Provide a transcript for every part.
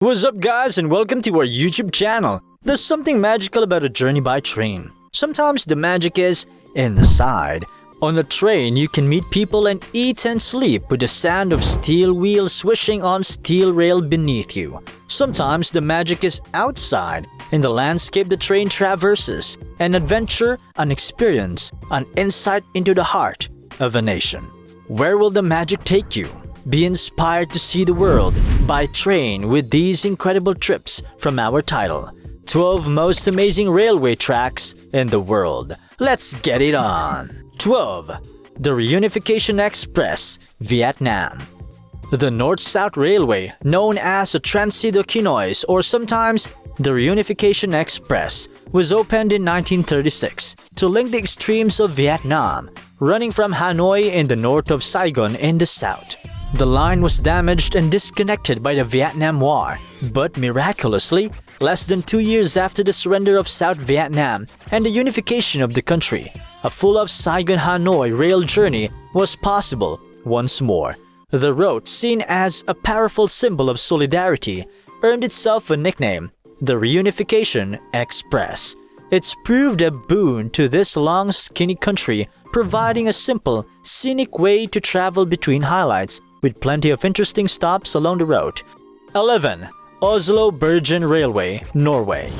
What's up guys and welcome to our YouTube channel. There's something magical about a journey by train. Sometimes the magic is inside. On a train, you can meet people and eat and sleep with the sound of steel wheels swishing on steel rail beneath you. Sometimes the magic is outside, in the landscape the train traverses, an adventure, an experience, an insight into the heart of a nation. Where will the magic take you? Be inspired to see the world by train with these incredible trips from our title, 12 most amazing railway tracks in the world. Let's get it on! 12. The Reunification Express, Vietnam. The North-South Railway, known as the Transitokinois or sometimes the Reunification Express, was opened in 1936 to link the extremes of Vietnam, running from Hanoi in the north of Saigon in the south. The line was damaged and disconnected by the Vietnam War, but miraculously, less than 2 years after the surrender of South Vietnam and the unification of the country, a full Saigon-Hanoi rail journey was possible once more. The route, seen as a powerful symbol of solidarity, earned itself a nickname, the Reunification Express. It's proved a boon to this long, skinny country, providing a simple, scenic way to travel between highlights with plenty of interesting stops along the route. 11. Oslo-Bergen Railway, Norway.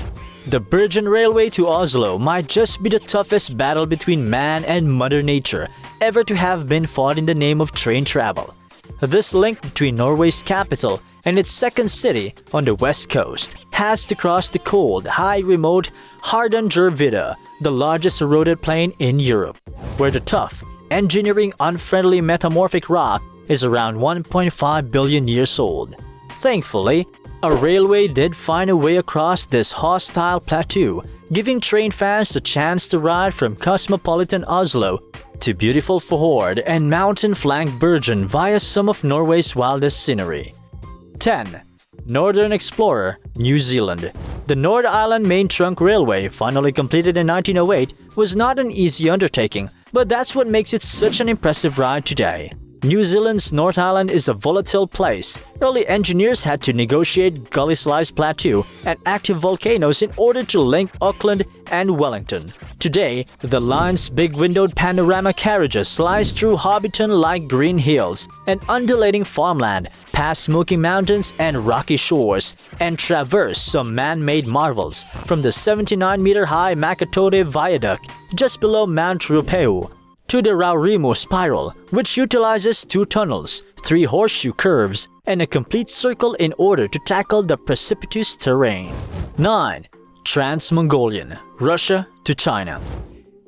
The Bergen Railway to Oslo might just be the toughest battle between man and Mother Nature ever to have been fought in the name of train travel. This link between Norway's capital and its second city on the west coast has to cross the cold, high remote Hardangervidda, the largest eroded plain in Europe, where the tough, engineering unfriendly metamorphic rock is around 1.5 billion years old. Thankfully, a railway did find a way across this hostile plateau, giving train fans the chance to ride from cosmopolitan Oslo to beautiful fjord and mountain-flanked Bergen via some of Norway's wildest scenery. 10. Northern Explorer, New Zealand. The North Island Main Trunk Railway, finally completed in 1908, was not an easy undertaking, but that's what makes it such an impressive ride today. New Zealand's North Island is a volatile place. Early engineers had to negotiate gully-sized plateau and active volcanoes in order to link Auckland and Wellington. Today, the line's big-windowed panorama carriages slice through Hobbiton-like green hills and undulating farmland, past smoky mountains and rocky shores, and traverse some man-made marvels, from the 79-meter-high Makatote Viaduct just below Mount Ruapeu to the Raurimu Spiral, which utilizes 2 tunnels, 3 horseshoe curves, and a complete circle in order to tackle the precipitous terrain. 9. Trans-Mongolian, Russia to China.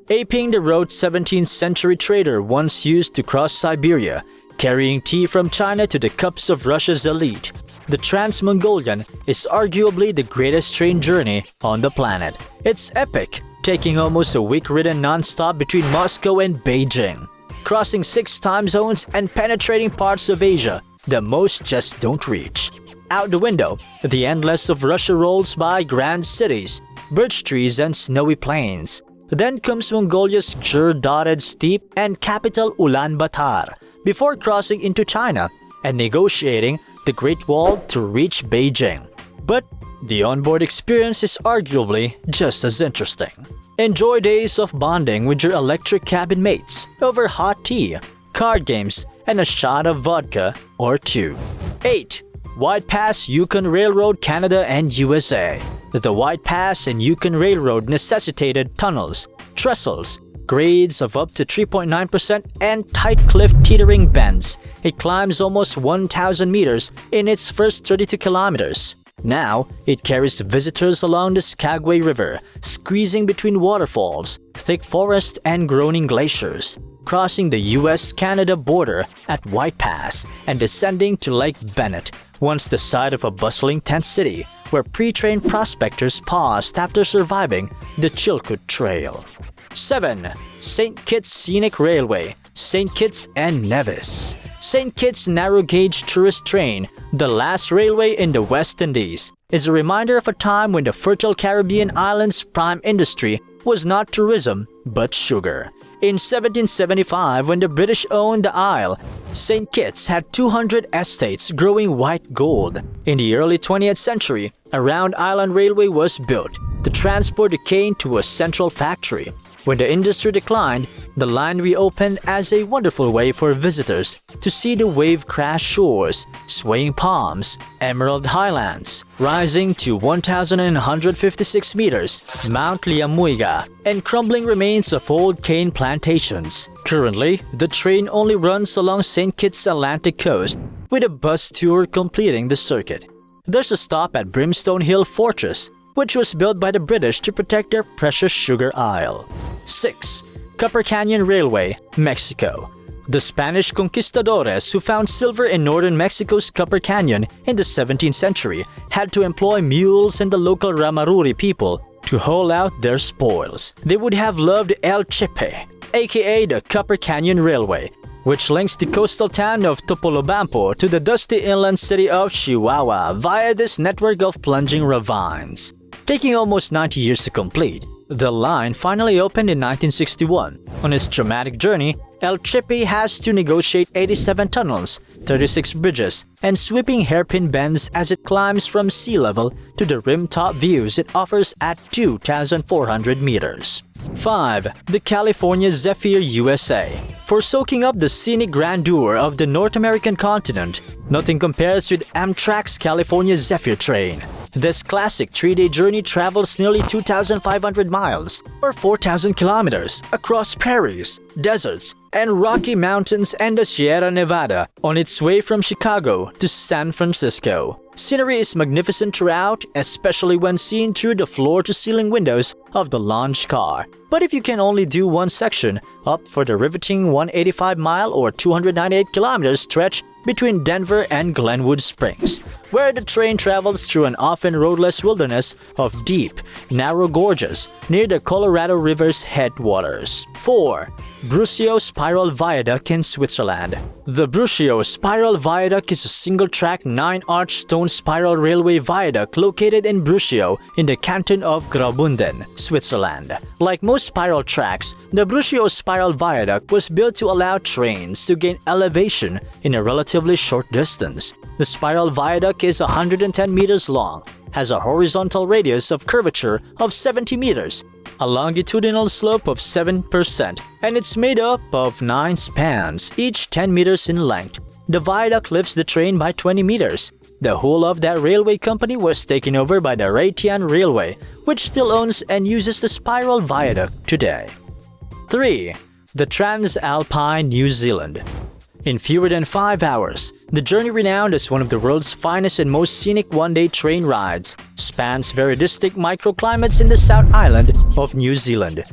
Aping the road 17th century trader once used to cross Siberia, carrying tea from China to the cups of Russia's elite, the Trans-Mongolian is arguably the greatest train journey on the planet. It's epic, taking almost a week ridden non-stop between Moscow and Beijing, crossing 6 time zones and penetrating parts of Asia that most just don't reach. Out the window, the endless of Russia rolls by grand cities, birch trees and snowy plains. Then comes Mongolia's Gur-dotted steppe and capital Ulaanbaatar, before crossing into China and negotiating the Great Wall to reach Beijing. But the onboard experience is arguably just as interesting. Enjoy days of bonding with your electric cabin mates over hot tea, card games, and a shot of vodka or 2. 8. White Pass Yukon Railroad, Canada and USA. The White Pass and Yukon Railroad necessitated tunnels, trestles, grades of up to 3.9% and tight cliff teetering bends. It climbs almost 1,000 meters in its first 32 kilometers. Now, it carries visitors along the Skagway River, squeezing between waterfalls, thick forest and groaning glaciers, crossing the US-Canada border at White Pass and descending to Lake Bennett, once the site of a bustling tent city where pre-trained prospectors paused after surviving the Chilkoot Trail. 7. St. Kitts Scenic Railway, St. Kitts and Nevis. St. Kitts Narrow Gauge Tourist Train, the last railway in the West Indies, is a reminder of a time when the fertile Caribbean islands' prime industry was not tourism but sugar. In 1775, when the British owned the Isle, St. Kitts had 200 estates growing white gold. In the early 20th century, a round island railway was built to transport the cane to a central factory. When the industry declined, the line reopened as a wonderful way for visitors to see the wave-crashed shores, swaying palms, emerald highlands, rising to 1,156 meters, Mount Liamuiga, and crumbling remains of old cane plantations. Currently, the train only runs along St. Kitts' Atlantic coast, with a bus tour completing the circuit. There's a stop at Brimstone Hill Fortress, which was built by the British to protect their precious sugar isle. 6. Copper Canyon Railway, Mexico. The Spanish conquistadores who found silver in northern Mexico's Copper Canyon in the 17th century had to employ mules and the local Ramaruri people to haul out their spoils. They would have loved El Chepe, aka the Copper Canyon Railway, which links the coastal town of Topolobampo to the dusty inland city of Chihuahua via this network of plunging ravines. Taking almost 90 years to complete, the line finally opened in 1961. On its dramatic journey, El Chepe has to negotiate 87 tunnels, 36 bridges, and sweeping hairpin bends as it climbs from sea level to the rim-top views it offers at 2,400 meters. 5. The California Zephyr USA. For soaking up the scenic grandeur of the North American continent, nothing compares with Amtrak's California Zephyr train. This classic 3-day journey travels nearly 2,500 miles, or 4,000 kilometers, across prairies, deserts, and Rocky Mountains and the Sierra Nevada on its way from Chicago to San Francisco. Scenery is magnificent throughout, especially when seen through the floor-to-ceiling windows of the launch car. But if you can only do one section, opt for the riveting 185-mile or 298-kilometer stretch between Denver and Glenwood Springs, where the train travels through an often roadless wilderness of deep, narrow gorges near the Colorado River's headwaters. 4. Brusio Spiral Viaduct in Switzerland. The Brusio Spiral Viaduct is a single-track 9-arch stone spiral railway viaduct located in Brusio in the canton of Graubünden, Switzerland. Like most spiral tracks, the Brusio Spiral Viaduct was built to allow trains to gain elevation in a relatively short distance. The spiral viaduct is 110 meters long, has a horizontal radius of curvature of 70 meters, a longitudinal slope of 7%, and it's made up of 9 spans, each 10 meters in length. The viaduct lifts the train by 20 meters. The whole of that railway company was taken over by the Raytheon Railway, which still owns and uses the spiral viaduct today. 3. The Transalpine New Zealand. In fewer than 5 hours, the journey, renowned as one of the world's finest and most scenic one-day train rides, spans very distinct microclimates in the South Island of New Zealand.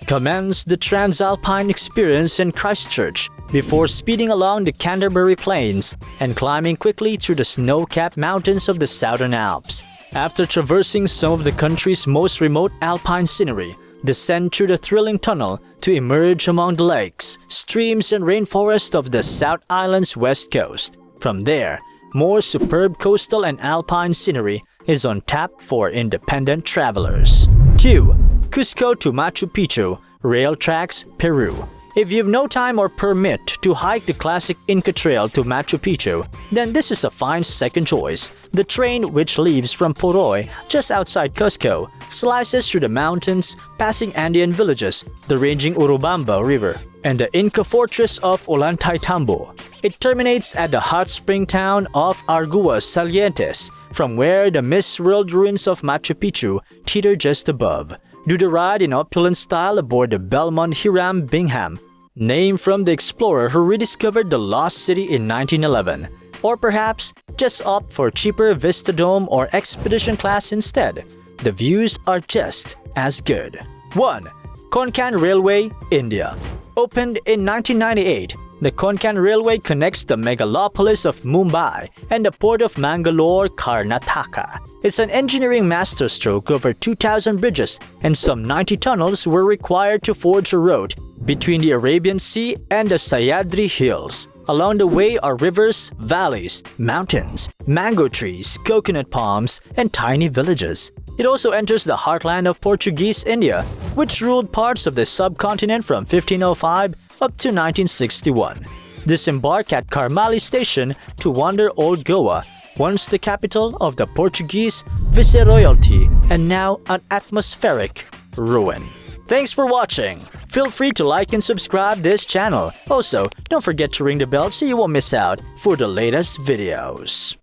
Commence the Transalpine experience in Christchurch before speeding along the Canterbury Plains and climbing quickly through the snow-capped mountains of the Southern Alps. After traversing some of the country's most remote alpine scenery, descend through the thrilling tunnel to emerge among the lakes, streams, and rainforest of the South Island's west coast. From there, more superb coastal and alpine scenery is on tap for independent travelers. 2. Cusco to Machu Picchu, Rail Tracks, Peru. If you've no time or permit to hike the classic Inca Trail to Machu Picchu, then this is a fine second choice. The train, which leaves from Poroy, just outside Cusco, slices through the mountains, passing Andean villages, the raging Urubamba River, and the Inca fortress of Ollantaytambo. It terminates at the hot spring town of Arguas Salientes, from where the mist-swirled ruins of Machu Picchu teeter just above. Do the ride in opulent style aboard the Belmont Hiram Bingham, named from the explorer who rediscovered the lost city in 1911. Or perhaps just opt for cheaper Vistadome or Expedition class instead. The views are just as good. 1. Konkan Railway, India. Opened in 1998, the Konkan Railway connects the megalopolis of Mumbai and the port of Mangalore, Karnataka. It's an engineering masterstroke. Over 2,000 bridges and some 90 tunnels were required to forge a road between the Arabian Sea and the Sayadri Hills. Along the way are rivers, valleys, mountains, mango trees, coconut palms, and tiny villages. It also enters the heartland of Portuguese India, which ruled parts of the subcontinent from 1505 up to 1961. Disembarked at Carmali Station to wander Old Goa, once the capital of the Portuguese viceroyalty and now an atmospheric ruin. Thanks for watching. Feel free to like and subscribe this channel. Also, don't forget to ring the bell so you won't miss out for the latest videos.